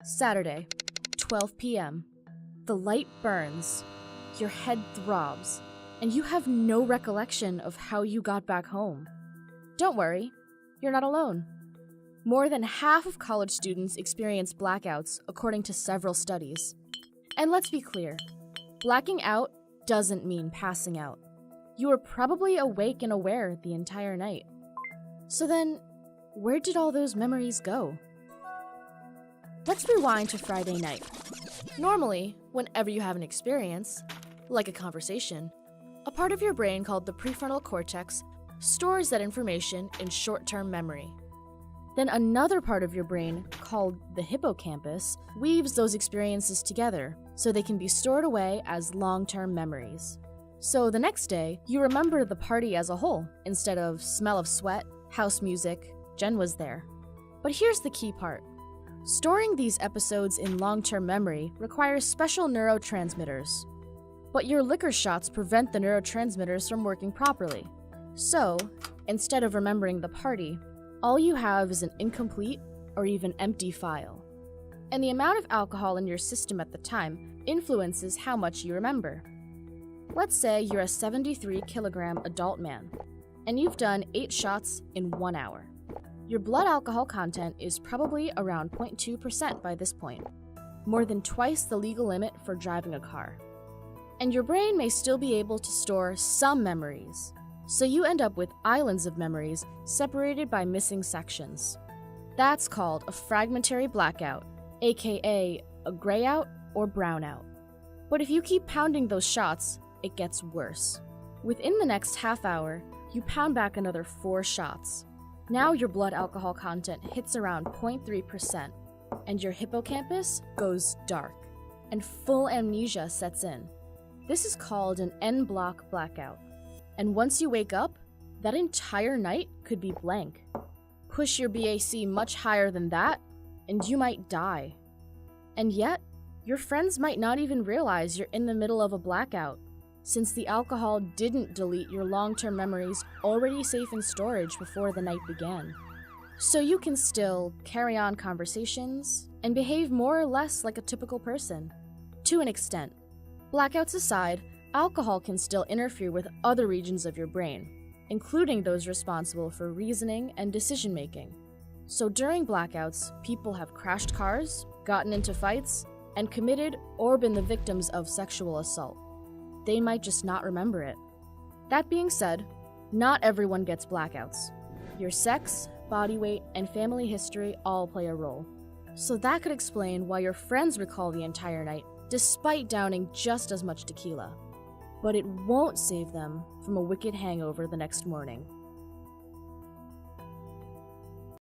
Saturday, 12 p.m. The light burns, your head throbs, and you have no recollection of how you got back home. Don't worry, you're not alone. More than half of college students experience blackouts, according to several studies. And let's be clear, blacking out doesn't mean passing out. You were probably awake and aware the entire night. So then, where did all those memories go? Let's rewind to Friday night. Normally, whenever you have an experience, like a conversation, a part of your brain called the prefrontal cortex stores that information in short-term memory. Then another part of your brain, called the hippocampus, weaves those experiences together so they can be stored away as long-term memories. So the next day, you remember the party as a whole, instead of smell of sweat, house music, Jen was there. But here's the key part. Storing these episodes in long-term memory requires special neurotransmitters. But your liquor shots prevent the neurotransmitters from working properly. So, instead of remembering the party, all you have is an incomplete or even empty file. And the amount of alcohol in your system at the time influences how much you remember. Let's say you're a 73-kilogram adult man, and you've done 8 shots in 1 hour. Your blood alcohol content is probably around 0.2% by this point, more than twice the legal limit for driving a car. And your brain may still be able to store some memories, so you end up with islands of memories separated by missing sections. That's called a fragmentary blackout, aka a grayout or brownout. But if you keep pounding those shots, it gets worse. Within the next half hour, you pound back another 4 shots. Now your blood alcohol content hits around 0.3%, and your hippocampus goes dark, and full amnesia sets in. This is called an en-bloc blackout. And once you wake up, that entire night could be blank. Push your BAC much higher than that, and you might die. And yet, your friends might not even realize you're in the middle of a blackout, since the alcohol didn't delete your long-term memories already safe in storage before the night began. So you can still carry on conversations and behave more or less like a typical person. To an extent. Blackouts aside, alcohol can still interfere with other regions of your brain, including those responsible for reasoning and decision-making. So during blackouts, people have crashed cars, gotten into fights, and committed or been the victims of sexual assault. They might just not remember it. That being said, not everyone gets blackouts. Your sex, body weight, and family history all play a role. So that could explain why your friends recall the entire night, despite downing just as much tequila. But it won't save them from a wicked hangover the next morning.